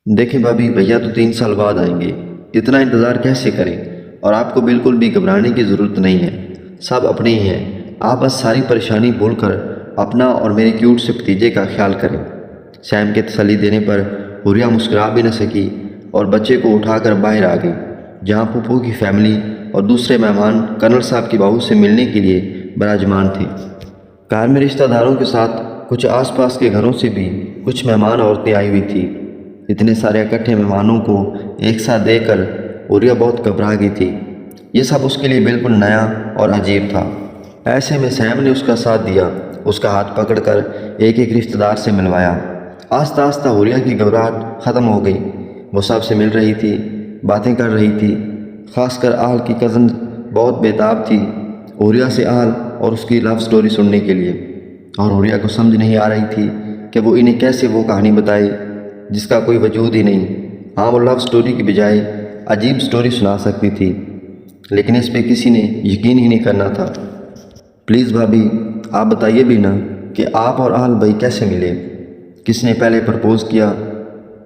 دیکھیں بھابھی، بھیا تو 3 سال بعد آئیں گے، اتنا انتظار کیسے کریں؟ اور آپ کو بالکل بھی گھبرانے کی ضرورت نہیں ہے، سب اپنے ہی ہیں۔ آپ بس ساری پریشانی بھول کر اپنا اور میرے کیوٹ سے بھتیجے کا خیال کریں۔ سیم کے تسلی دینے پر حوریہ مسکرا بھی نہ سکی اور بچے کو اٹھا کر باہر آ گئی، جہاں پھپھو کی فیملی اور دوسرے مہمان کرنل صاحب کی بہو سے ملنے کے لیے براجمان تھے۔ کار میں رشتہ داروں کے ساتھ کچھ آس پاس کے گھروں سے بھی کچھ مہمان عورتیں آئی ہوئی تھیں۔ اتنے سارے اکٹھے مہمانوں کو ایک ساتھ دیکھ کر عوریہ بہت گھبرا گئی تھی۔ یہ سب اس کے لیے بالکل نیا اور عجیب تھا۔ ایسے میں سیم نے اس کا ساتھ دیا، اس کا ہاتھ پکڑ کر ایک ایک رشتہ دار سے ملوایا۔ آہستہ آہستہ عوریہ کی گھبراہٹ ختم ہو گئی۔ وہ سب سے مل رہی تھی، باتیں کر رہی تھی۔ خاص کر آل کی کزن بہت بےتاب تھی عوریہ سے آل اور اس کی لو سٹوری سننے کے لیے، اور عوریہ کو سمجھ نہیں آ رہی تھی کہ وہ انہیں کیسے وہ کہانی بتائے جس کا کوئی وجود ہی نہیں۔ ہاں، وہ لو سٹوری کی بجائے عجیب سٹوری سنا سکتی تھی، لیکن اس پہ کسی نے یقین ہی نہیں کرنا تھا۔ پلیز بھابھی، آپ بتائیے بھی نا کہ آپ اور آل بھائی کیسے ملے؟ کس نے پہلے پرپوز کیا؟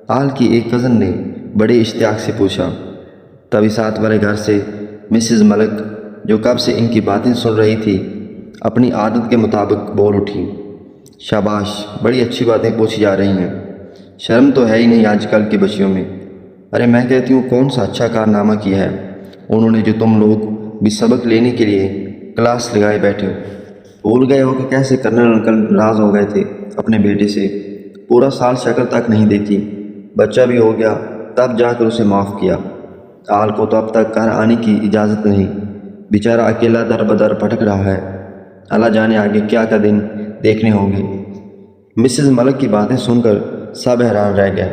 آل کی ایک کزن نے بڑے اشتیاق سے پوچھا۔ تبھی ساتھ والے گھر سے مسز ملک، جو کب سے ان کی باتیں سن رہی تھی، اپنی عادت کے مطابق بول اٹھی۔ شاباش، بڑی اچھی باتیں پوچھی جا رہی ہیں، شرم تو ہے ہی نہیں آج کل کی بچیوں میں۔ ارے میں کہتی ہوں کون سا اچھا کارنامہ کیا ہے انہوں نے جو تم لوگ بھی سبق لینے کے لیے کلاس لگائے بیٹھے ہو؟ بھول گئے ہو کہ کیسے کرنل انکل ناراض ہو گئے تھے اپنے بیٹے سے؟ پورا سال شکل تک نہیں دیکھی، بچہ بھی ہو گیا تب جا کر اسے معاف کیا۔ آل کو تو اب تک گھر آنے کی اجازت نہیں، بیچارہ اکیلا در بدر بھٹک رہا ہے۔ اللہ جانے آگے کیا کا دن دیکھنے ہوں گے۔ مسز ملک کی باتیں سن کر سب حیران رہ گئے۔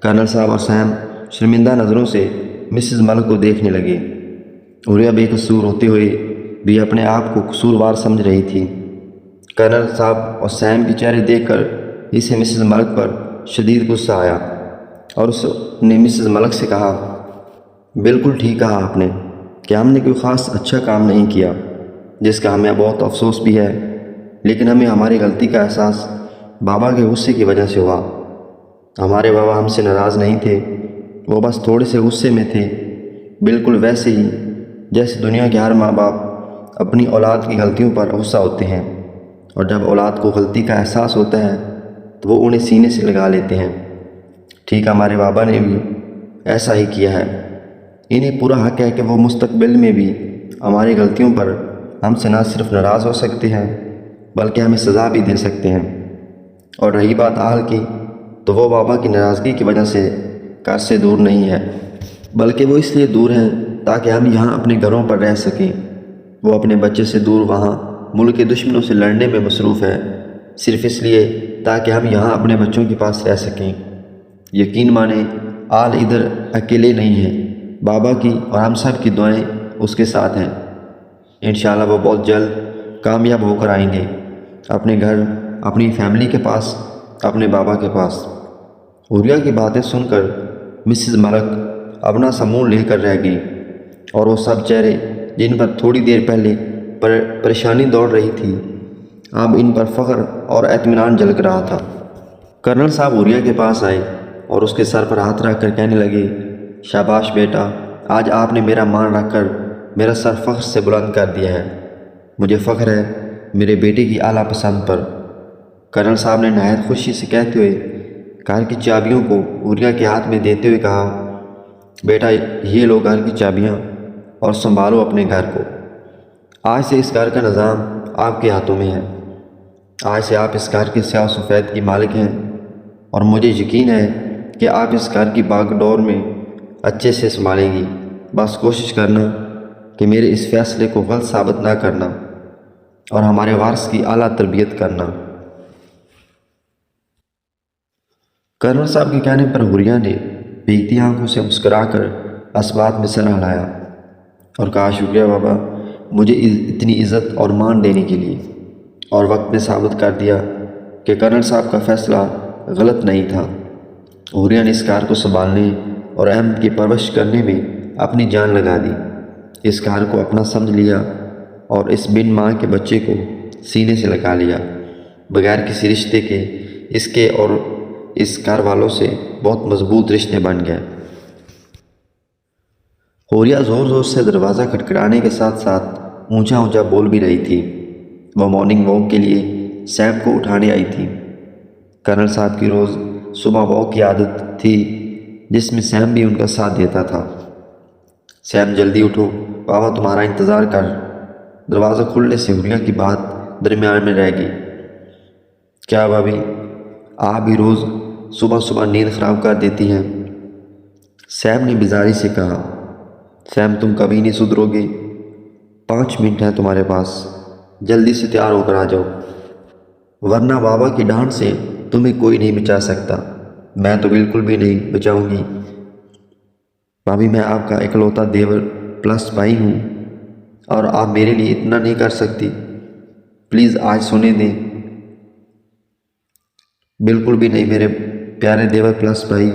کرنل صاحب اور سیم شرمندہ نظروں سے مسز ملک کو دیکھنے لگے۔ عوریہ بے قصور ہوتے ہوئے بھی اپنے آپ کو قصوروار سمجھ رہی تھی۔ کرنل صاحب اور سیم کے چہرے دیکھ کر اسے مسز ملک پر شدید غصہ آیا، اور اس نے مسز ملک سے کہا، بالکل ٹھیک کہا آپ نے کہ ہم نے کوئی خاص اچھا کام نہیں کیا، جس کا ہمیں بہت افسوس بھی ہے، لیکن ہمیں ہماری غلطی کا احساس بابا کے غصے کی وجہ سے ہوا۔ ہمارے بابا ہم سے ناراض نہیں تھے، وہ بس تھوڑے سے غصے میں تھے، بالکل ویسے ہی جیسے دنیا کے ہر ماں باپ اپنی اولاد کی غلطیوں پر غصہ ہوتے ہیں، اور جب اولاد کو غلطی کا احساس ہوتا ہے تو وہ انہیں سینے سے لگا لیتے ہیں۔ ٹھیک ہمارے بابا نے بھی ایسا ہی کیا ہے۔ انہیں پورا حق ہے کہ وہ مستقبل میں بھی ہماری غلطیوں پر ہم سے نہ صرف ناراض ہو سکتے ہیں بلکہ ہمیں سزا بھی دے سکتے ہیں۔ اور رہی بات آل کی، تو وہ بابا کی ناراضگی کی وجہ سے گھر سے دور نہیں ہے، بلکہ وہ اس لیے دور ہیں تاکہ ہم یہاں اپنے گھروں پر رہ سکیں۔ وہ اپنے بچے سے دور وہاں ملک کے دشمنوں سے لڑنے میں مصروف ہے، صرف اس لیے تاکہ ہم یہاں اپنے بچوں کے پاس رہ سکیں۔ یقین مانیں، آل ادھر اکیلے نہیں ہیں، بابا کی اور ہم سب کی دعائیں اس کے ساتھ ہیں۔ انشاءاللہ وہ بہت جلد کامیاب ہو کر آئیں گے، اپنے گھر، اپنی فیملی کے پاس، اپنے بابا کے پاس۔ عوریہ کی باتیں سن کر مسز ملک اپنا سا منہ لے کر رہ گئی، اور وہ سب چہرے جن پر تھوڑی دیر پہلے پریشانی دوڑ رہی تھی، اب ان پر فخر اور اطمینان جھلک رہا تھا۔ کرنل صاحب عوریہ کے پاس آئے اور اس کے سر پر ہاتھ رکھ کر کہنے لگے، شاباش بیٹا، آج آپ نے میرا مان رکھ کر میرا سر فخر سے بلند کر دیا ہے۔ مجھے فخر ہے میرے بیٹے کی اعلیٰ پسند پر۔ کرنل صاحب نے نہایت خوشی سے کہتے ہوئے گھر کی چابیوں کو عوریہ کے ہاتھ میں دیتے ہوئے کہا، بیٹا یہ لو گھر کی چابیاں اور سنبھالو اپنے گھر کو۔ آج سے اس گھر کا نظام آپ کے ہاتھوں میں ہے، آج سے آپ اس گھر کے سیاہ و سفید کی مالک ہیں، اور مجھے یقین ہے کہ آپ اس گھر کی باغ ڈور میں اچھے سے سنبھالیں گی۔ بس کوشش کرنا کہ میرے اس فیصلے کو غلط ثابت نہ کرنا، اور ہمارے وارث کی اعلیٰ تربیت کرنا۔ کرنل صاحب کے کہنے پر عوریہ نے بھیگتی آنکھوں سے مسکرا کر اس بات میں سر ہلایا اور کہا، شکریہ بابا، مجھے اتنی عزت اور مان دینے کے لیے، اور وقت نے ثابت کر دیا کہ کرنل صاحب کا فیصلہ غلط نہیں تھا۔ عوریہ نے اس گھر کو سنبھالنے اور احمد کی پرورش کرنے میں اپنی جان لگا دی، اس گھر کو اپنا سمجھ لیا اور اس بن ماں کے بچے کو سینے سے لگا لیا، بغیر کسی رشتے کے، اس کے اور اس گھر والوں سے بہت مضبوط رشتے بن گئے۔ حوریہ زور زور سے دروازہ کھٹکھٹانے کے ساتھ ساتھ اونچا اونچا بول بھی رہی تھی۔ وہ مارننگ واک کے لیے سیم کو اٹھانے آئی تھی۔ کرنل صاحب کی روز صبح واک کی عادت تھی جس میں سیم بھی ان کا ساتھ دیتا تھا۔ سیم جلدی اٹھو، بابا تمہارا انتظار کر۔ دروازہ کھلنے سے حوریہ کی بات درمیان میں رہ گئی۔ کیا بھابھی، آپ بھی روز صبح صبح نیند خراب کر دیتی ہیں؟ سیم نے بیزاری سے کہا۔ سیم تم کبھی نہیں سدھرو گے۔ 5 منٹ ہے تمہارے پاس، جلدی سے تیار ہو کر آ جاؤ، ورنہ بابا کی ڈانٹ سے تمہیں کوئی نہیں بچا سکتا۔ میں تو بالکل بھی نہیں بچاؤں گی بھابھی، میں آپ کا اکلوتا دیور پلس بھائی ہوں اور آپ میرے لیے اتنا نہیں کر سکتی۔ پلیز آج سونے دیں۔ بالکل بھی نہیں میرے پیارے دیور پلس بھائی،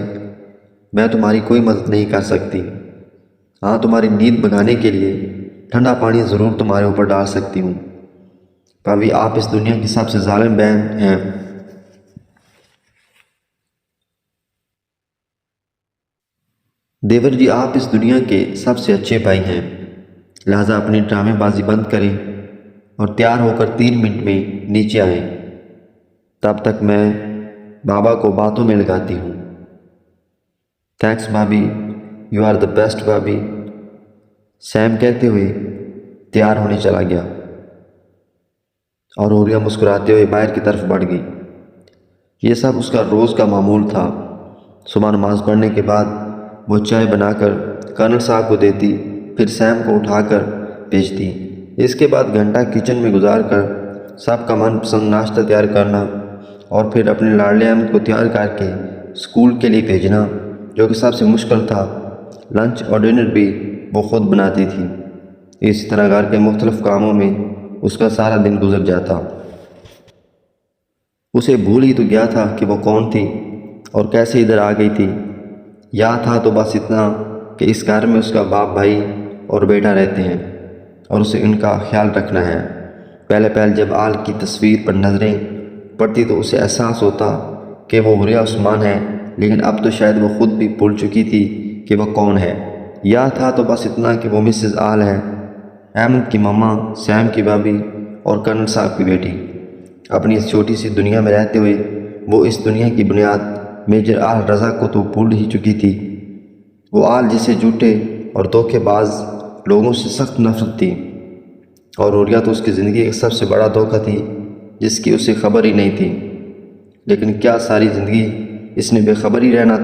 میں تمہاری کوئی مدد نہیں کر سکتی۔ ہاں، تمہاری نیند بھگانے کے لیے ٹھنڈا پانی ضرور تمہارے اوپر ڈال سکتی ہوں۔ بھابھی، آپ اس دنیا کی سب سے ظالم بہن ہیں۔ دیور جی، آپ اس دنیا کے سب سے اچھے بھائی ہیں، لہٰذا اپنی ڈرامے بازی بند کریں اور تیار ہو کر 3 منٹ میں نیچے آئیں۔ تب تک میں بابا کو باتوں میں لگاتی ہوں۔ تھینکس بھابھی، یو آر دا بیسٹ بھابھی، سیم کہتے ہوئے تیار ہونے چلا گیا اور حوریہ مسکراتے ہوئے باہر کی طرف بڑھ گئی۔ یہ سب اس کا روز کا معمول تھا۔ صبح نماز پڑھنے کے بعد وہ چائے بنا کر کرنل صاحب کو دیتی، پھر سیم کو اٹھا کر بھیجتی۔ اس کے بعد گھنٹہ کچن میں گزار کر سب کا من پسند ناشتہ تیار کرنا اور پھر اپنے لاڈلے احمد کو تیار کر کے اسکول کے لیے بھیجنا، جو کہ سب سے مشکل تھا۔ لنچ اور ڈنر بھی وہ خود بناتی تھی۔ اسی طرح گھر کے مختلف کاموں میں اس کا سارا دن گزر جاتا۔ اسے بھول ہی تو گیا تھا کہ وہ کون تھی اور کیسے ادھر آ گئی تھی۔ یاد تھا تو بس اتنا کہ اس گھر میں اس کا باپ، بھائی اور بیٹا رہتے ہیں اور اسے ان کا خیال رکھنا ہے۔ پہلے جب آل کی تصویر پر نظریں پڑتی تو اسے احساس ہوتا کہ وہ حوریہ عثمان ہے، لیکن اب تو شاید وہ خود بھی بھول چکی تھی کہ وہ کون ہے۔ یاد تھا تو بس اتنا کہ وہ مسز آل ہے، احمد کی ماما، سیم کی بھابھی اور کرنل صاحب کی بیٹی۔ اپنی اس چھوٹی سی دنیا میں رہتے ہوئے وہ اس دنیا کی بنیاد میجر آل رضا کو تو بھول ہی چکی تھی۔ وہ آل جسے جھوٹے اور دھوکے باز لوگوں سے سخت نفرت تھی، اور حوریہ تو اس کی زندگی کا سب سے بڑا دھوکہ تھی جس کی اسے خبر ہی نہیں تھی۔ لیکن کیا ساری زندگی اس نے بے خبر ہی رہنا تھا؟